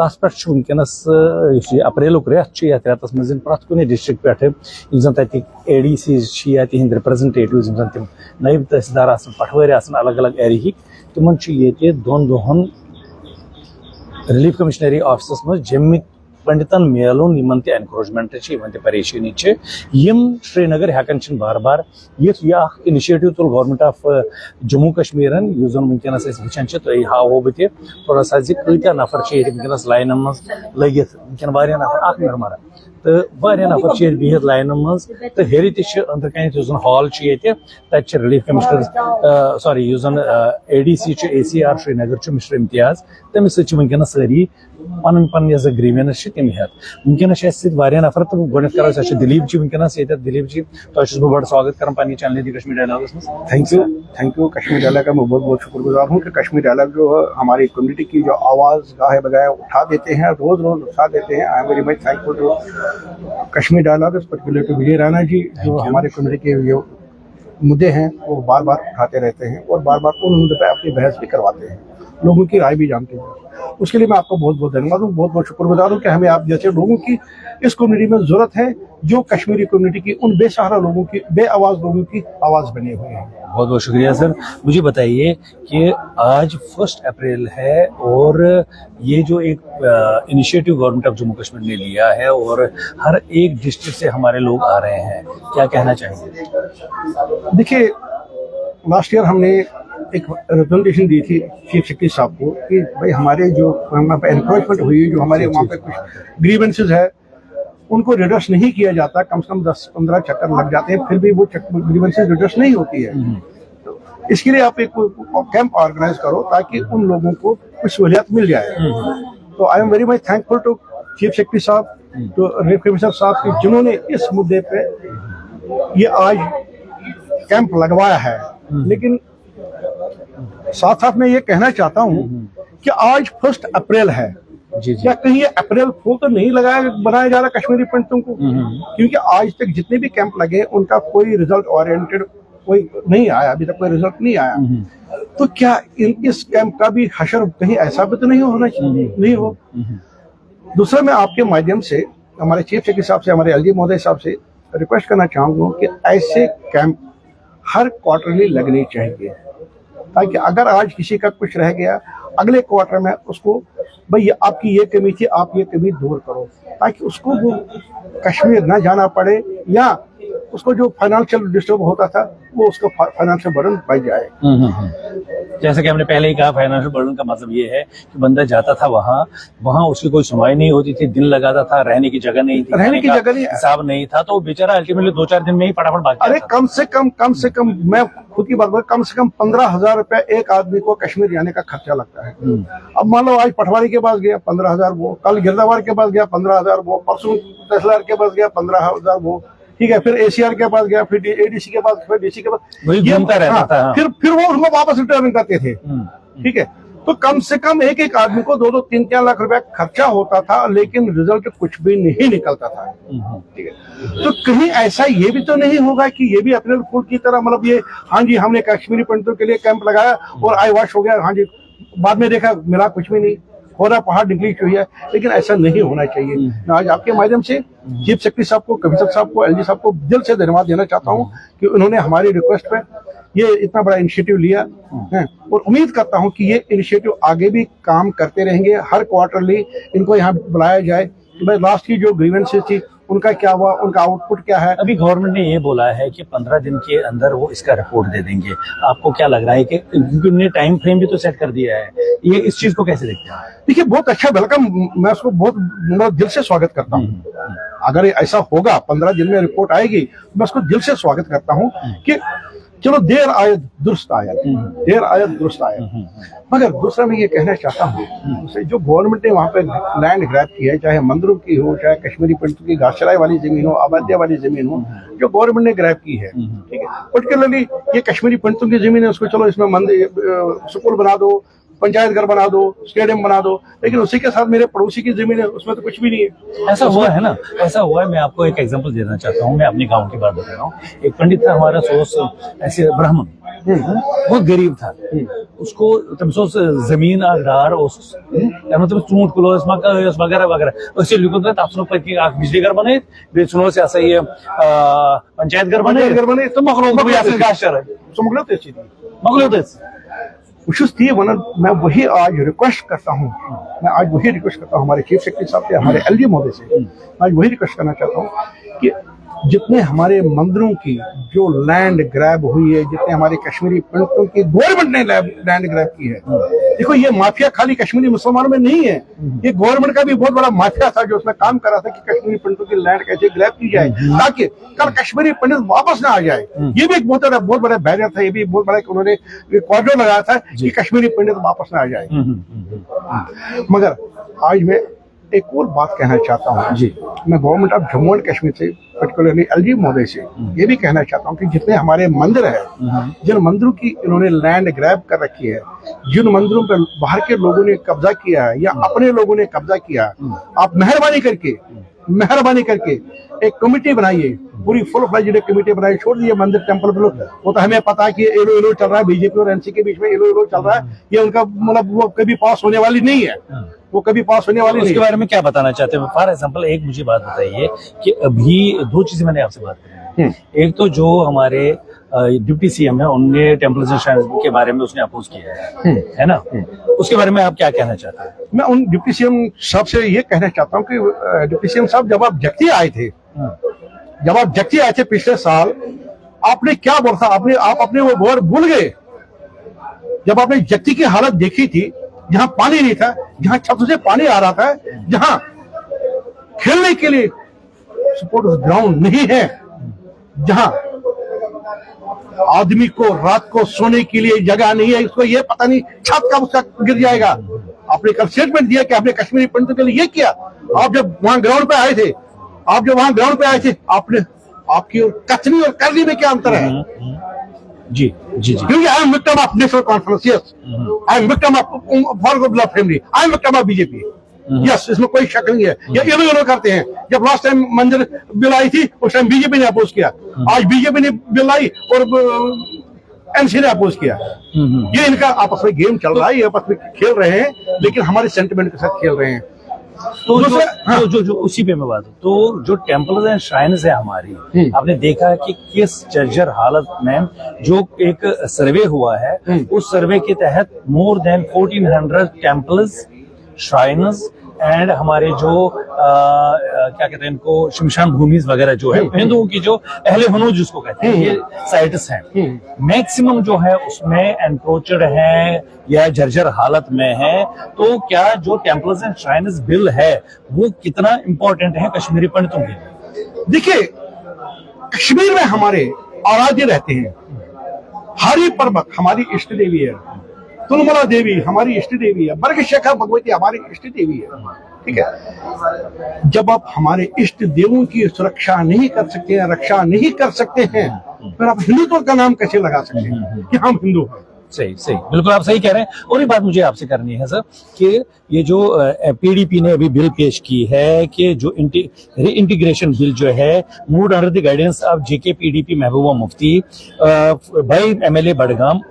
तस पे वनकस अप्रैल रेत ये रेतस मज प्रत कुन डिस्ट्रिक्ट पे जन ADC तिहद रिप्रेजेंटेटिव तम नायब तहसीलदार पटवारी अलग अलग एरिया तिमन दोन दोहन रिलीफ कमिश्नरी ऑफिस मज जम पंडितन मेलुन एनक्रोचमेंट परेशानी श्रीनगर हेकन बार बार यह इनिशिएटिव तुल गवर्नमेंट ऑफ जम्मू कश्मीर वनकस वचान तुम हावो बह थोड़ा सा कत्या नफर वनकस लाइन मज लगित वनकन नफर नरमरा तो नफर बिहित लाइन मज तो हेर तंदर हॉल तक relief commissioner sorry ADC ACR Srinagar mister Imtiyaz तमिस वनकस सारी पन पन ग्रीवेंस तम हेत वनकस नफर तो गो करो दिलीप जी वनकस दिलीप जी तो बड़ स्वागत कर पानी channel the Kashmir dialogue thank you Kashmir dialogue का मैं बहुत बहुत शुक्रगुजार हूँ कि कश्मीर डायलॉग जो है हमारी कम्युनिटी की जो आवाज़ गाहे बगाए उठा देते हैं, रोज रोज उठा देते हैं। I am very much thankful to Kashmir dialogue, particular to Vijay Rana ji, जो हमारे कम्युनिटी के जो मुद्दे हैं वो बार बार उठाते रहते हैं और बार बार उन मुद्दों पर अपनी बहस भी करवाते हैं, लोगों की राय भी जानते हैं। उसके लिए मैं आपका बहुत बहुत धन्यवाद हूँ, बहुत बहुत शुक्रगुजार हूँ कि हमें आप जैसे लोगों की इस कम्युनिटी में जरूरत है, जो कश्मीरी कम्युनिटी की उन बेसहारा लोगों की, बे आवाज़ लोगों की आवाज़ बने हुए हैं। बहुत बहुत शुक्रिया सर। मुझे बताइए कि आज 1 अप्रैल है और ये जो एक initiative government of Jammu Kashmir ने लिया है और हर एक डिस्ट्रिक्ट से हमारे लोग आ रहे हैं, क्या कहना चाहेंगे? देखिए, लास्ट ईयर हमने एक रिप्रेजेंटेशन दी थी चीफ सेक्रेटरी साहब को कि भाई हमारे जो वहाँ पे एनक्रोचमेंट हुई है, जो हमारे वहाँ पे कुछ ग्रीवेंसेस है उनको रिडर्स नहीं किया जाता, कम से कम 10-15 चक्कर लग जाते हैं, फिर भी वो ग्रीवेंसेस रिडर्स नहीं होती है। तो इसके लिए आप एक कैंप ऑर्गेनाइज करो ताकि उन लोगों को कुछ सहूलियत मिल जाए। तो I am very much thankful to chief secretary साहब, तो रिलीफ कमिश्नर साहब की, जिन्होंने इस मुद्दे पे ये आज कैंप लगवाया है। लेकिन साथ साथ मैं ये कहना चाहता हूँ कि आज 1 अप्रैल है, क्या कहीं ये अप्रैल फूल तो नहीं बनाया जा रहा कश्मीरी पंडितों को? क्योंकि आज तक जितने भी कैंप लगे उनका कोई रिजल्ट ओरिएंटेड कोई नहीं आया, अभी तक कोई रिजल्ट नहीं आया। तो क्या इस कैंप का भी हशर कहीं ऐसा भी तो नहीं होना चाहिए? नहीं हो। दूसरा, मैं आपके माध्यम से हमारे चीफ सेक्रेटरी साहब से, हमारे LG महोदय साहब से रिक्वेस्ट करना चाहूंगा कि ऐसे कैंप हर क्वार्टरली लगने चाहिए, ताकि अगर आज किसी का कुछ रह गया अगले क्वार्टर में उसको भाई आपकी ये कमी थी, आप ये कमी दूर करो, ताकि उसको वो कश्मीर ना जाना पड़े या उसको जो फाइनेंशियल डिस्टर्ब होता था वो उसका फाइनेंशियल बर्डन बढ़ जाए। जैसे कि हमने पहले ही कहा, फाइनेंशियल बर्डन का मतलब ये है कि बंदा जाता था वहाँ उसकी कोई सुनवाई नहीं होती थी, दिन लगाता था, रहने की जगह नहीं थी, रहने की जगह नहीं, हिसाब नहीं था, तो बेचारा अल्टीमेटली 2-4 दिन में ही फटाफट भाग। अरे कम से कम मैं खुद की बात करूं, कम से कम 15,000 रुपया एक आदमी को कश्मीर जाने का खर्चा लगता है। अब मान लो आज पटवारी के पास गया 15,000 वो, कल गिरदावर के पास गया 15,000 वो, परसों तहसीलदार के पास गया 15,000 वो, ठीक है, फिर ACR के पास गया, फिर ADC के पास, फिर DC के पास, वही घूमता रहता था। फिर वो उसको वापस रिटर्न करते थे। ठीक है, तो कम से कम एक आदमी को 2-2, 3-3 लाख रुपया खर्चा होता था, लेकिन रिजल्ट कुछ भी नहीं निकलता था। ठीक है, तो कहीं ऐसा ये भी तो नहीं होगा कि ये भी अप्रैल फूल की तरह, मतलब ये हाँ जी हमने कश्मीरी पंडितों के लिए कैंप लगाया और आई वॉश हो गया, हाँ जी बाद में देखा मिला कुछ भी नहीं, हो रहा पहाड़ निकली हुई है, लेकिन ऐसा नहीं होना चाहिए। मैं आज आपके माध्यम से चीफ सेक्रेटरी साहब को, कमिश्नर साहब को, LG साहब को दिल से धन्यवाद देना चाहता हूं कि उन्होंने हमारी रिक्वेस्ट पे ये इतना बड़ा इनिशिएटिव लिया है, और उम्मीद करता हूं कि ये इनिशिएटिव आगे भी काम करते रहेंगे। हर क्वार्टरली इनको यहाँ बुलाया जाए। लास्ट की जो ग्रीवेंसेस थी उनका क्या हुआ, उनका आउटपुट क्या है? अभी गवर्नमेंट ने ये बोला है कि 15 दिन के अंदर वो इसका रिपोर्ट दे देंगे। आपको क्या लग रहा है कि उन्होंने टाइम फ्रेम भी तो सेट कर दिया है, ये इस चीज को कैसे देखते हैं? देखिए, बहुत अच्छा, वेलकम, मैं उसको बहुत दिल से स्वागत करता हूँ। अगर ऐसा होगा 15 दिन में रिपोर्ट आएगी, मैं उसको दिल से स्वागत करता हूँ कि चलो देर आयत दुरुस्त आयत, देर आयत दुरुस्त आयत। मगर दूसरा मैं ये कहना चाहता हूँ, जो गवर्नमेंट ने वहाँ पे लैंड ग्रैब की है, चाहे मंदिरों की हो, चाहे कश्मीरी पंडितों की घासचराई वाली जमीन हो, आबादिया वाली जमीन हो, जो गवर्नमेंट ने ग्रैब की है, ठीक है, पर्टिकुलरली ये कश्मीरी पंडितों की जमीन है, उसको चलो इसमें मंदिर, स्कूल बना दो, पंचायत घर बना दो, स्टेडियम बना दो, लेकिन उसी के साथ मेरे पड़ोसी की जमीन है, उसमें तो कुछ भी नहीं है। ऐसा हुआ है ना, ऐसा हुआ है। मैं आपको एक एग्जांपल देना चाहता हूँ, मैं अपने गांव की बात बता रहा हूँ। एक पंडित था हमारा, सोच ऐसे ब्राह्मण, वो गरीब था, उसको तमसोस जमीन डार मतलब चूंट कुलोस वगैरह वगैरह ऐसे लिखो तब पत्नी बिजली घर बन बे ये पंचायत घर बन तो मकलो उशुस थी वन मैं वही आज रिक्वेस्ट करता हूँ, मैं आज वही रिक्वेस्ट करता हूँ हमारे चीफ सेक्रेटरी साहब से, हमारे एलजी महोदय से, आज वही रिक्वेस्ट करना चाहता हूँ कि जितने हमारे मंदिरों की जो लैंड ग्रैब हुई है, जितने हमारे कश्मीरी पंडितों की गवर्नमेंट ने लैंड ग्रैब की है, देखो ये माफिया खाली कश्मीरी मुसलमानों में नहीं है, ये गवर्नमेंट का भी बहुत बड़ा माफिया था जो उसने काम करा था कि कश्मीरी पंडितों की लैंड कैसे ग्रैब की जाए ताकि कल कश्मीरी पंडित वापस ना आ जाए। ये भी एक बहुत बड़ा बैरियर था, ये भी बहुत बड़ा उन्होंने कॉरिडोर लगाया था कि कश्मीरी पंडित वापस ना आ जाए। मगर आज मैं एक और बात कहना चाहता हूँ जी, मैं government of Jammu and Kashmir से पर्टिकुलरली एलजी महोदय से ये भी कहना चाहता हूँ कि जितने हमारे मंदिर है, जिन मंदिरों की इन्होंने लैंड ग्रैब कर रखी है, जिन मंदिरों पर बाहर के लोगों ने कब्जा किया है या अपने लोगों ने कब्जा किया, आप मेहरबानी करके एक कमेटी बनाइए, पूरी फुल फ्लेज्ड कमेटी बनाइए। छोड़ दीजिए मंदिर टेम्पल पर, वो तो हमें पता है कि एलो एलो चल रहा है, बीजेपी और एनसी के बीच में एलो एलो चल रहा है, ये उनका मतलब वो कभी पास होने वाली नहीं है, वो कभी पास होने वाली नहीं। उसके बारे में क्या बताना चाहते हैं? फॉर एग्जाम्पल एक मुझे बात बताइए कि अभी दो चीजें मैंने आपसे बात करी है। एक तो जो हमारे डिप्टी सीएम है उनने टेम्पल्स एंड श्राइन्स के बारे में उसने अपोज किया है ना, उसके बारे में आप क्या कहना चाहते हैं? मैं उन डिप्टी सीएम साहब से ये कहना चाहता हूँ कि डिप्टी सीएम साहब जब आप जगती आए थे पिछले साल, आपने क्या बोला था? आप अपने वो वर्ड भूल गए। जब आपने जगती की हालत देखी थी, जहां पानी नहीं था, जहां छत से पानी आ रहा था, जहां खेलने के लिए स्पोर्ट्स ग्राउंड नहीं है, जहां आदमी को रात को सोने के लिए जगह नहीं है, इसको ये पता नहीं छत कब उसका गिर जाएगा। आपने कल स्टेटमेंट दिया कि आपने कश्मीरी पंडितों के लिए ये किया। आप जब वहां ग्राउंड पे आए थे, आपने आपकी और कचनी और करनी में क्या अंतर है? जी जी जी, क्योंकि I am victim of national conference, yes, I am victim of for family, I am victim of BJP, yes, इसमें कोई शक नहीं है। ये लोग करते हैं। जब लास्ट टाइम मंदिर बिल आई थी उस टाइम बीजेपी ने अपोज किया, आज बीजेपी ने बिल आई और एनसी ने अपोज किया। ये इनका आपस में गेम चल रहा है, ये आपस में खेल रहे हैं, लेकिन हमारे सेंटिमेंट के साथ खेल रहे हैं। तो जो उसी पे मैं बात हूँ, तो जो टेम्पल्स एंड श्राइन्स है हमारी, आपने देखा है कि किस जर्जर हालत में, जो एक सर्वे हुआ है, उस सर्वे के तहत more than 1400 temples, shrines and हमारे जो क्या कहते हैं इनको, शमशान भूमि वगैरह जो है हिंदुओं की, जो अहले हुनूर जिसको कहते हैं, ये साइट्स हैं, मैक्सिमम जो है उसमें एनक्रोचड है या जर्जर हालत में है। तो क्या जो टेम्पल्स एंड श्राइन्स बिल है वो कितना इंपॉर्टेंट है कश्मीरी पंडितों के लिए? देखिए, कश्मीर में हमारे आराध्य रहते हैं, हरि पर्वत हमारी इष्ट देवी है, तुलमला देवी हमारी इष्ट देवी है, बर्गशेखा भगवती हमारी इष्ट देवी है, ठीक है। जब आप हमारे इष्ट देवों की सुरक्षा नहीं कर सकते हैं, रक्षा नहीं कर सकते हैं, फिर आप हिंदुत्व का नाम कैसे लगा सकते हैं कि हम हिंदू हैं? सही, बिल्कुल आप सही कह रहे हैं। और एक बात मुझे आपसे करनी है सर कि ये जो पीडीपी ने अभी बिल पेश की है कि जो इंटीग्रेशन बिल जो है, moved under the guidance of JK PDP Mehbooba Mufti by MLA Budgam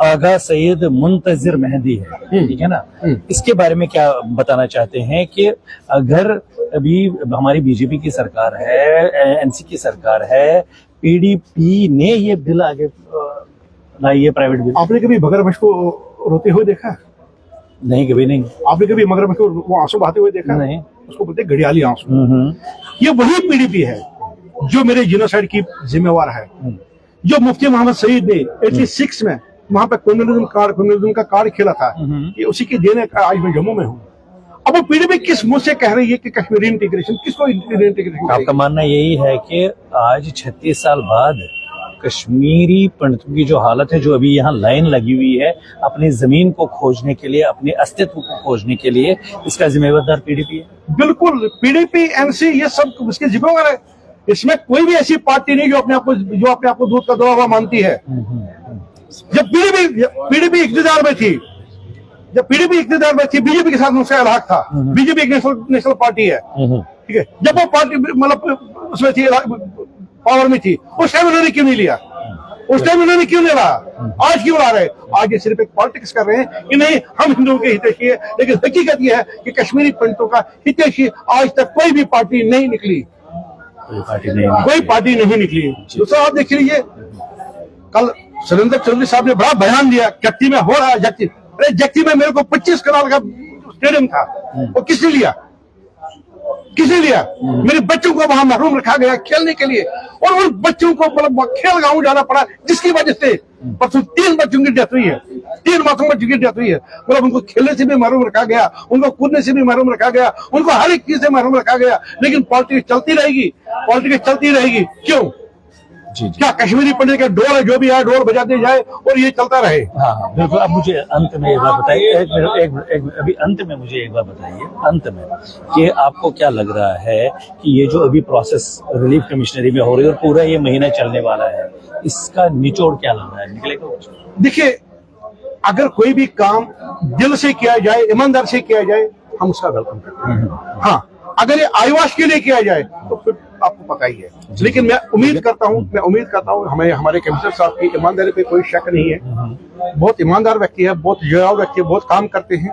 Agha Syed Muntazir Mehdi है, ठीक है ना, इसके बारे में क्या बताना चाहते हैं कि अगर अभी हमारी बीजेपी की सरकार है, एनसी की सरकार है, पीडीपी ने ये बिल आगे लाई है, प्राइवेट बिल, आपने कभी मगरमच्छ को रोते हुए देखा? नहीं, कभी नहीं। आपने कभी मगरमच्छ को वो आंसू बहाते हुए देखा? नहीं। उसको बोलते घड़ियाली आंसू। ये वही पीडीपी है जो मेरे जिनोसाइड की जिम्मेवार है, जो मुफ्ती मोहम्मद सईद ने 86 में वहां पे कम्युनिज्म का कार्ड खेला था, ये उसी के देने का आज मैं जम्मू में हूँ। अब वो पीडीपी किस मुंह से कह रही है कि कश्मीरी इंटीग्रेशन, किसको इंटीग्रेशन? आपका मानना यही है कि आज 36 साल बाद कश्मीरी पंडितों की जो हालत है, जो अभी यहाँ लाइन लगी हुई है अपनी जमीन को खोजने के लिए, अपने अस्तित्व को खोजने के लिए, इसका जिम्मेदार पीडीपी है? बिल्कुल, पीडीपी, एनसी, ये सब उसके जिम्मेवार है। इसमें कोई भी ऐसी पार्टी नहीं जो अपने आप को दूध का दवा हुआ मानती है। जब पीडीपी इक़्तिदार में थी, बीजेपी के साथ उससे अलग था। बीजेपी एक नेशनल पार्टी है, ठीक है। जब वो पार्टी मतलब उसमें थी, पावर में थी, उस टाइम उन्होंने क्यों नहीं लिया? उस टाइम इन्होंने क्यों नहीं लाया, आज क्यों ला रहे? आज ये सिर्फ एक पॉलिटिक्स कर रहे हैं कि नहीं हम हिंदुओं के हितैषी है, लेकिन हकीकत यह है कि कश्मीरी पंडितों का हितैषी आज तक कोई भी पार्टी नहीं निकली, कोई पार्टी नहीं निकली। दूसरा आप देख लीजिए, कल सुरेंद्र चौधरी साहब ने बड़ा बयान दिया, जक्ती में हो रहा है जक्ती। अरे जक्ती में मेरे को 25 करोड़ का स्टेडियम था, वो किसने लिया? किसने लिया? मेरे बच्चों को वहां महरूम रखा गया खेलने के लिए, और उन बच्चों को मतलब खेल गांव जाना पड़ा, जिसकी वजह से परसों 3 बच्चों की डेथ हुई है, 3 मासूम बच्चों की डेथ हुई है। मतलब उनको खेलने से भी महरूम रखा गया, उनको कूदने से भी महरूम रखा गया, उनको हर एक चीज से महरूम रखा गया, लेकिन पॉलिटिक्स चलती रहेगी, पॉलिटिक्स चलती रहेगी। क्यों? जी। क्या कश्मीरी पंडित का डोर है, जो भी है डोर बजाते जाए और ये चलता रहे? हाँ बिल्कुल। अब मुझे अंत में एक बार बताइए, अभी अंत में मुझे एक बार बताइए, अंत में कि आपको क्या लग रहा है कि ये जो अभी प्रोसेस रिलीफ कमिश्नरी में हो रही है और पूरा ये महीना चलने वाला है, इसका निचोड़ क्या लग रहा है, निकलेगा? देखिए, अगर कोई भी काम दिल से किया जाए, ईमानदार से किया जाए, हम उसका वेलकम करते हैं। हाँ, अगर ये आईवाश के लिए किया जाए तो फिर आपको पता ही है। लेकिन मैं उम्मीद करता हूँ हमें, हमारे कमिश्नर साहब की ईमानदारी पे कोई शक नहीं है। बहुत ईमानदार व्यक्ति है, बहुत जुड़ाव व्यक्ति है, बहुत काम करते हैं।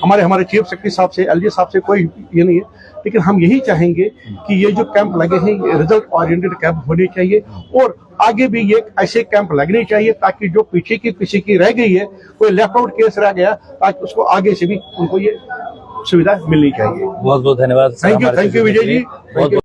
हमारे चीफ सेक्रेटरी साहब से, एलजी साहब से कोई ये नहीं है। लेकिन हम यही चाहेंगे कि ये जो कैंप लगे हैं, ये रिजल्ट ओरिएंटेड कैंप होने चाहिए, और आगे भी ये ऐसे कैंप लगने चाहिए ताकि जो पीछे की रह गई है, कोई लेफ्ट आउट केस रह गया, ताकि उसको आगे से भी उनको ये सुविधा मिलनी चाहिए। बहुत बहुत धन्यवाद। Thank you Vijay ji.